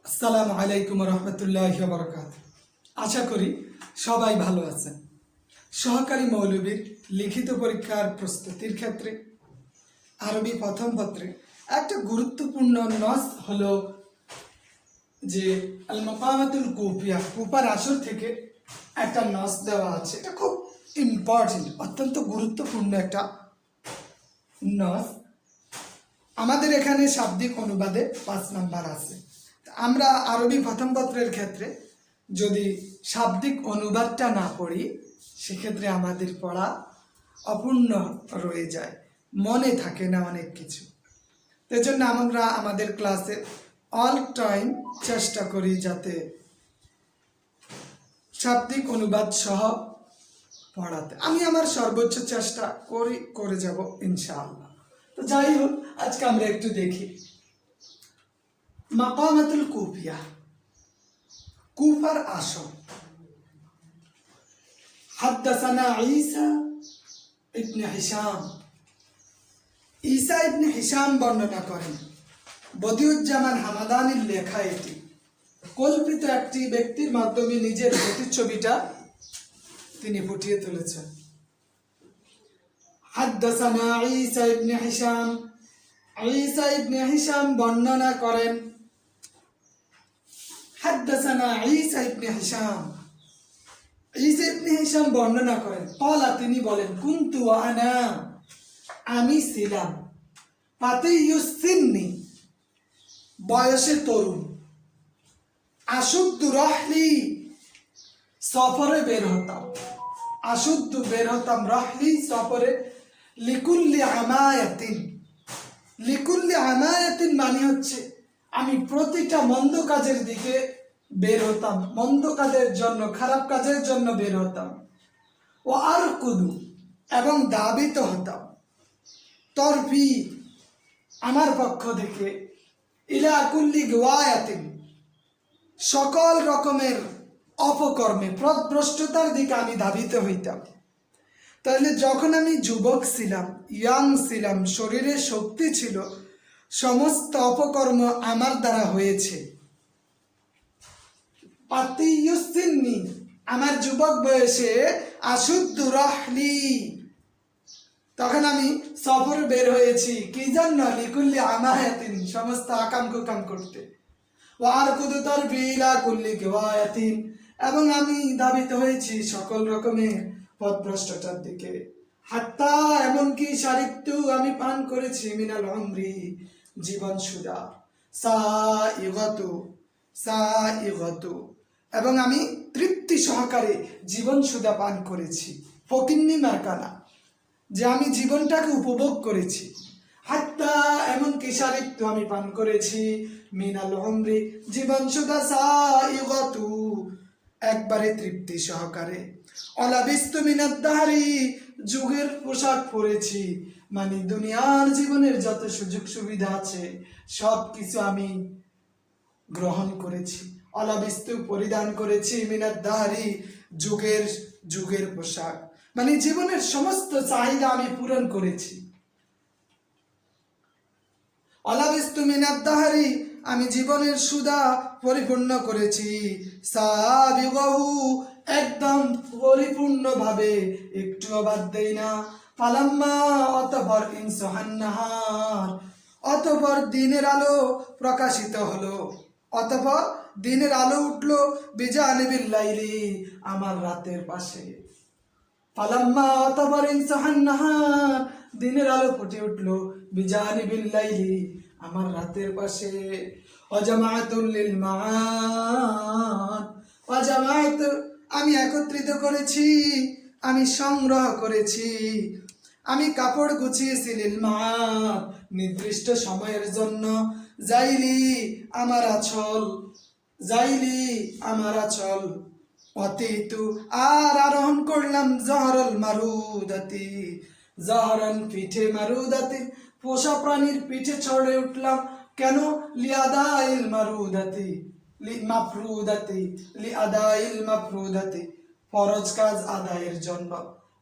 আসসালামু আলাইকুম রহমতুল্লাহি ওয়া বারাকাতুহু। আশা করি সবাই ভালো আছেন। সহকারী মৌলবীর লিখিত পরীক্ষার প্রস্তুতির ক্ষেত্রে আরবি প্রথম পত্রে একটা গুরুত্বপূর্ণ নস হলো যে আল মাকামাতুল কুফিয়া, কুফার আসর থেকে একটা নস দেওয়া আছে। এটা খুব ইম্পর্টেন্ট, অত্যন্ত গুরুত্বপূর্ণ একটা নস। আমাদের এখানে শাব্দিক অনুবাদে 5 নাম্বার আছে। আমরা আরবি প্রথম পত্রের ক্ষেত্রে যদি শাব্দিক অনুবাদটা না পড়ি সেক্ষেত্রে আমাদের পড়া অপূর্ণ রয়ে যায়, মনে থাকে না অনেক কিছু। এই জন্য আমরা আমাদের ক্লাসে অল টাইম চেষ্টা করি যাতে শাব্দিক অনুবাদ সহ পড়াতে। আমি আমার সর্বোচ্চ চেষ্টা করে যাব ইনশাআল্লাহ। তো যাই হোক, আজকে আমরা একটু দেখি মাকামাতুল কুফিয়া, কুফার আসর। হাদ্দাসানা ঈসা ইবনে হিশাম, ঈসা ইবনে হিশাম বর্ণনা করেন। বদিউজ্জামান হামাদানির লেখা এটি। কল্পিত একটি ব্যক্তির মাধ্যমে নিজের প্রতিচ্ছবিটা তিনি ফুটিয়ে তুলেছেন। হাদ্দাসানা ঈসা ইবনে হিশাম, ঈসা ইবনে হিশাম বর্ণনা করেন। হাদ্দাসানা ঈসা ইবনে হিশাম, ঈসা ইবনে হিশাম বর্ণনা করেন। ক্বালা, তিনি বলেন, কুনতু আনা, আমি ছিলাম, ফাতিয়ুস সিন্নি, বয়সে তরুণ, আশুদ্দু রাহলি, সফরে বের হতাম, আশুদ্দু বের হতাম, রাহলি সফরে, লিকুল্লি আমায়াতিন, লিকুল্লি আমায়াতিন মানে হচ্ছে আমি প্রতিটা মন্দ কাজের দিকে বের হতাম, মন্দ কাজের জন্য, খারাপ কাজের জন্য বের হতাম। ও আর কুদু, এবং দাবিত হতাম, তরফি, আমার পক্ষ থেকে, ইলা কুল্লি গওয়ায়াতিন, সকল রকমের অপকর্মে, পথভ্রষ্টতার দিকে আমি ধাবিত হইতাম। তাহলে যখন আমি যুবক ছিলাম, ইয়াং ছিলাম, শরীরে শক্তি ছিল, সমস্ত অপকর্ম আমার দ্বারা হয়েছে। পাতিয়ুসিন্নি, আমার যুবক বয়সে, আশুদ্দু রাহলি, তখন আমি সফর বের হয়েছি, কি জন্য? লিকুল্লি আমায়াতিন, সমস্ত আকাম কুকাম করতে। ওয়ার কুদু তরফি ইলা কুল্লি গওয়ায়াতিন, এবং আমি ধাবিত হয়েছি সকল রকমের পথভ্রষ্টতার দিকে। হাত্তা, এমনকি শারিকতু, আমি পান করেছি, মিনাল উমরি, জীবন সুদা, সাইগাতু, সাইগাতু, এবং আমি তৃপ্তি সহকারে জীবন সুদা পান করেছি। ফকিন্নি মার্কানা, যে আমি জীবনটাকে উপভোগ করেছি। হাত্তা, এমনকি শারিকতু, আমি পান করেছি, মিনাল উমরি, জীবন সুদা, সাইগাতু, একবারে তৃপ্তি সহকারে। অলাবিস্তু মিনাদ দাহরি, যুগের পোশাক পরেছি, মানে দুনিয়ার জীবনের যত সুযোগ সুবিধা আছে সব কিছু আমি গ্রহণ করেছি। অলাবিস্তু, পরিধান করেছি, মিনাদ দাহরি, যুগের পোশাক, মানে জীবনের সমস্ত চাহিদা আমি পূরণ করেছি। অলাবিস্তু মিনাদ দাহরি, আমি জীবনের সুদা পরিপূর্ণ করেছি। সাবিগাহু, একদম পরিপূর্ণভাবে, একটুও বাদ দেই না। ফালাম্মা, অতঃপর, ইনসাহান্নাহার, অতঃপর দিনের আলো প্রকাশিত হলো, অতঃপর দিনের আলো উঠলো, বিজানিবিল লাইলি, আমার রাতের পাশে। ফালাম্মা, অতঃপর, ইনসাহান্নাহার, দিনের আলো ফুটে উঠলো, বিজানিবিল লাইলি, আমার রাতের পাশে। ওয়াজামাতুল লিল মাআদ, ওয়াজামাত, আমি একত্রিত করেছি, আমি সংগ্রহ করেছি, আমি কাপড় গুছিয়েছি, লিল মাআদ, নির্দিষ্ট সময়ের জন্য। জাইলি, আমার আঁচল, জাইলি, আমার আঁচল। অতীতু, আর আরোহণ করলাম, জহরল মারুদাতি, জহরন, পিঠে, মারুদাতি, পোষা প্রাণীর পিঠে চড়ে উঠলাম। কেন? লিআদাইল মারুদাতি, মাফরুদাতি, লিআদাইল মাফরুদাতি, ফরজ কাজ আদায়ের জন্য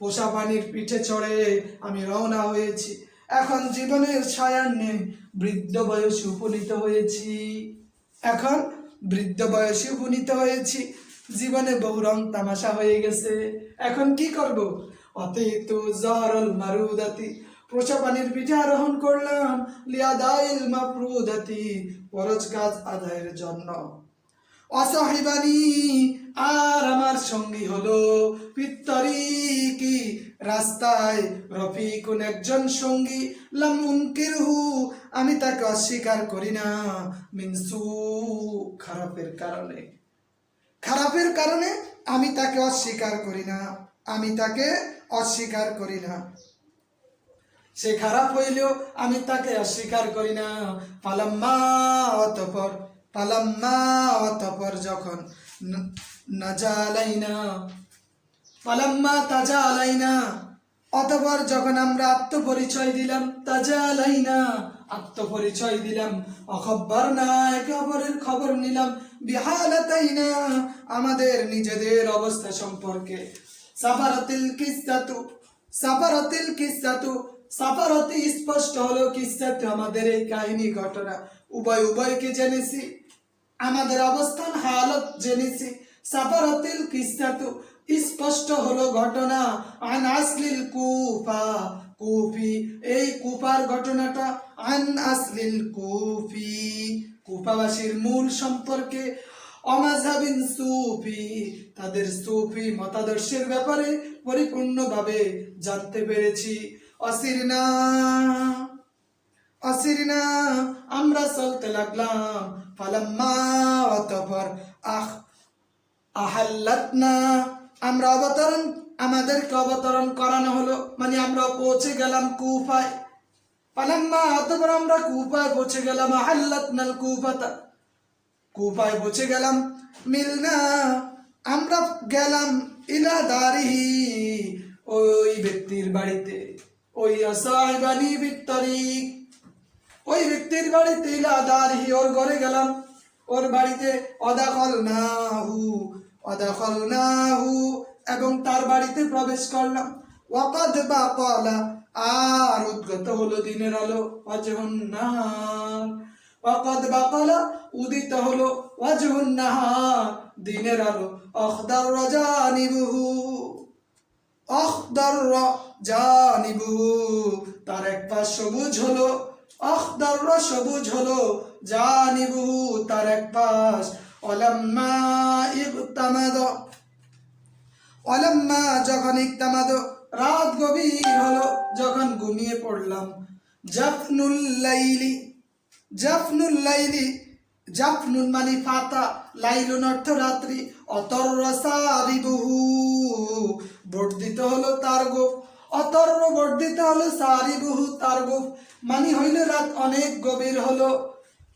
পোষা প্রাণীর পিঠে চড়ে আমি রওনা হয়েছি। এখন জীবনের সায়ান্নে বৃদ্ধ বয়সে উপনীত হয়েছি। এখন বৃদ্ধ বয়সে উপনীত হয়েছি, জীবনে বহু রং তামাশা হয়ে গেছে, এখন কি করব? অতীতু জহরল মারুদাতি, পোষা পানির পিঠে আরোহণ করলাম, লিয়াদাইল মাফরুদাতি, ফরজ কাজ আদায়ের জন্য। অসহিবানি, আর আমার সঙ্গী হলো, পিত্তরিকি, রাস্তায়, রফিকুন, একজন সঙ্গী, লাম উনকিরহু, আমি তাকে অস্বীকার করি না, মিনসু, খারাপের কারণে, খারাপের কারণে আমি তাকে অস্বীকার করি না, আমি তাকে অস্বীকার করি না, সে খারাপ হইলেও আমি তাকে অস্বীকার করি না। পালাম্মা, অতঃপর, পালাম্মা, অতঃপর যখন, নাজালাইনা, পালাম্মা তাজালাইনা, অতঃপর যখন আমরা আত্মপরিচয় দিলাম, তাজালাইনা, আত্মপরিচয় দিলাম, অখবরনা, একে অপরের খবর নিলাম, বিহালাতাইনা, আমাদের নিজেদের অবস্থা সম্পর্কে, সাফারাতিল কিসসাতু, সাফারাতিল কিসসাতু, সাফারাতি স্পষ্ট হলো, কিসসাতু আমাদের এই কাহিনী ঘটনা, উভয় উভয়কে জেনেছি, আমাদের অবস্থান হালত জেনেছি, সাফারাতিল কিসসাতু স্পষ্ট হলো ঘটনা, আন আসলিল কুফা, কুফি, এই কুফার ঘটনাটা, আন আসলিল কুফি, কুফাবাসীর মূল সম্পর্কে, অমাযহাবিন সুফি, তাদের সুফি মতাদর্শের ব্যাপারে পরিপূর্ণভাবে জানতে পেরেছি। অসিরনা, অসিরনা, আমরা চলতে লাগলাম, ফালাম্মা, অতঃপর, আহাল্লাতনা, আমরা অবতরণ, আমাদেরকে অবতরণ করানো হলো, মানে আমরা পৌঁছে গেলাম কুফায়, ফালাম্মা, অতঃপর আমরা কুফায় পৌঁছে গেলাম, আহাল্লাতনাল কুফাতা, কুফায় পৌঁছে গেলাম, মিলনা, আমরা গেলাম, ইলা দারিহি, ওই ব্যক্তির বাড়িতে, ওই সাহিবানি বিত্তরিক, ওই ব্যক্তির বাড়িতে, ইলা দারিহি, ওর ঘরে গেলাম, ওর বাড়িতে, অদাখলনাহু, অদাখলনাহু, এবং তার বাড়িতে প্রবেশ করলাম, ওয়াকাদ বাকালা, আর উদ্গত হলো দিনের আলো, ওয়াজহুন নাহার, ওয়াকাদ বাকালা, উদিত হলো, ওয়াজহুন নাহার, দিনের আলো, আখদার জানিবুহু, আখদার জানিবুহু, তার এক পাশ সবুজ হলো, আখদার সবুজ হলো, জানিবুহু, তার এক পাশ, ওয়ালাম্মা ইগতামাদ, ওয়ালাম্মা, যখন ইগতামাদ, রাত গভীর হলো, যখন ঘুমিয়ে পড়লাম, জাফনুল লাইলি, জাফনুল লাইলি, জাফনুন মানে ফাতা, লাইলুন অর্থ রাত্রি, অতর্র সারিবুহু, বর্ধিত হলো তার গোফ, অতর্র বর্ধিত হলো সারিবুহু, তার গোফ, মানে হইল রাত অনেক গভীর হলো,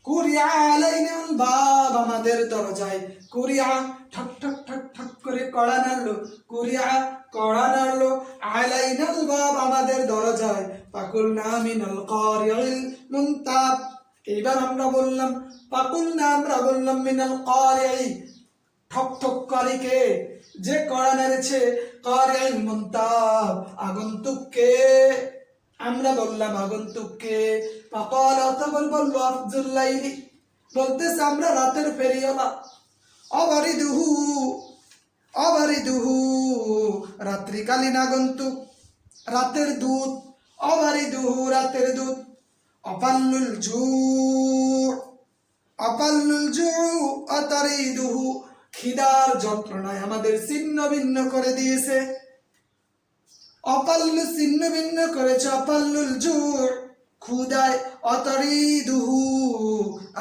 কুরিয়া আলাইনাল বাব, আমাদের দরজায়, কুরিয়া, ঠক ঠক ঠক ঠক করে কড়া নাড়লো, কুরিয়া, কড়া নাড়লো, আলাইনাল বাব, আমাদের দরজায়, ফাকুলনা মিনাল কারিল মুনতাব, এইবার আমরা বললাম, ফাকুলনা, আমরা বললাম, মিনাল কারি, ঠক ঠক কারিকে, যে কড়া নেড়েছে, কারিল মুনতাব, আগন্তুককে, আমরা বললাম আগন্তুককে, ফাকাল, অতঃপর বলল, আফজুল লাইলি, বলতেছে আমরা রাতের ফেরিওয়ালা, অবারিদুহু, অবারিদুহু, রাত্রিকালীন আগন্তুক, রাতের দূত, অবারিদুহু, রাতের দূত, অপাল্লুল জু, অপাল্লুল জু, অতারিদুহু, খিদার যন্ত্রণায় আমাদের ছিন্ন ভিন্ন করে দিয়েছে, অপাল্লু ছিন্ন ভিন্ন করেছে, অপাল্লুল জুর, ক্ষুদায়, অতারিদুহু,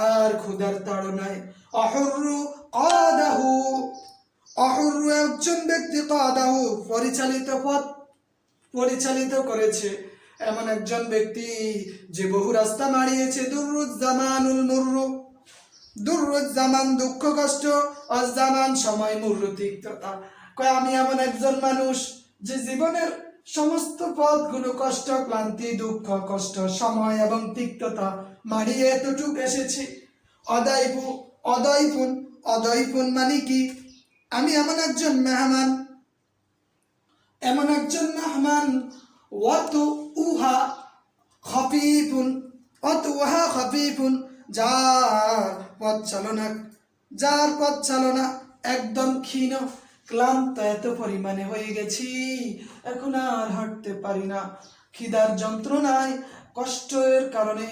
আর ক্ষুদার তাড়নায়, অহুরু কাদাহু, অহুরু একজন ব্যক্তি, কাদাহু পরিচালিত, পথ পরিচালিত করেছে, এমন একজন ব্যক্তি যে বহু রাস্তা মাড়িয়েছে, দুরুজ জামানুল মুররু, দুরুজ জামান দুঃখ কষ্ট, অজামান সময়, মুররু তিক্ততা, কয় আমি এমন একজন মানুষ যে জীবনের সমস্ত পথগুলো, কষ্ট, ক্লান্তি, দুঃখ, কষ্ট, সময় এবং তিক্ততা মাড়িয়ে এতটুক এসেছি, অদাইপু, অদয়পুন, অদয়পুন মানে কি, আমি এমন একজন মেহমান, এমন একজন মেহমান, ওয়াত উহা খফিফুন, অত উহা খফিফুন, যার পথ চালনা, যার পথ চালনা একদম ক্ষীণ, ক্লান্ত এত পরিমাণে হয়ে গেছি, এখন আর হাঁটতে পারি না। খিদার যন্ত্রণায় কষ্টের কারণে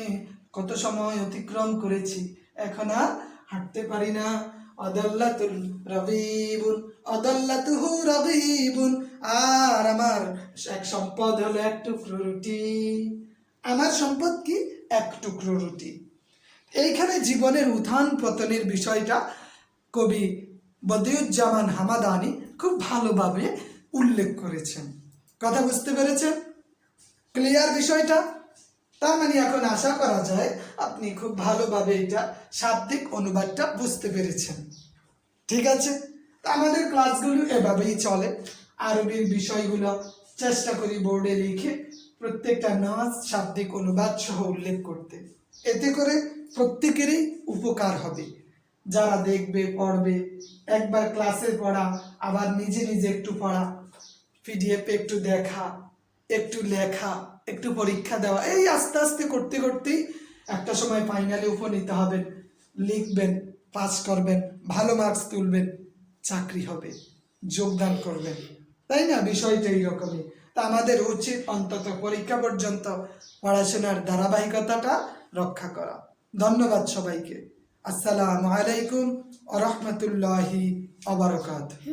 কত সময় অতিক্রম করেছি, এখন আর হাঁটতে পারি না। আদাল্লাতুল রাগীবুন আদাল্লাতুহু রাগীবুন, আর আমার এক সম্পদ হলো এক টুকরো রুটি। আমার সম্পদ কি? এক টুকরো রুটি। এইখানে জীবনের উত্থান পতনের বিষয়টা কবি বদিউজ্জামান হামাদানি খুব ভালোভাবে উল্লেখ করেছেন। কথা বুঝতে পেরেছেন? ক্লিয়ার বিষয়টা? তার মানে এখন আশা করা যায় আপনি খুব ভালোভাবে এটা শাব্দিক অনুবাদটা বুঝতে পেরেছেন। ঠিক আছে, তা আমাদের ক্লাসগুলো এভাবেই চলে। আরবির বিষয়গুলো চেষ্টা করি বোর্ডে লিখে প্রত্যেকটা নাচ শাব্দিক অনুবাদ সহ উল্লেখ করতে, এতে করে প্রত্যেকেরই উপকার হবে। যারা দেখবে, পড়বে, একবার ক্লাসে পড়া, আবার নিজে নিজে একটু পড়া, পিডিএফ একটু দেখা, একটু লেখা, একটু পরীক্ষা দেওয়া, এই আস্তে আস্তে করতে করতেই একটা সময় ফাইনালে উপনীত হবেন, লিখবেন, পাস করবেন, ভালো মার্কস তুলবেন, চাকরি হবে, যোগদান করবেন। তাই না? বিষয়টা এইরকমই। তা আমাদের উচিত অন্তত পরীক্ষা পর্যন্ত পড়াশোনার ধারাবাহিকতাটা রক্ষা করা। ধন্যবাদ সবাইকে। আসসালামু আলাইকুম ওয়া রাহমাতুল্লাহি ওয়া বারাকাতুহু।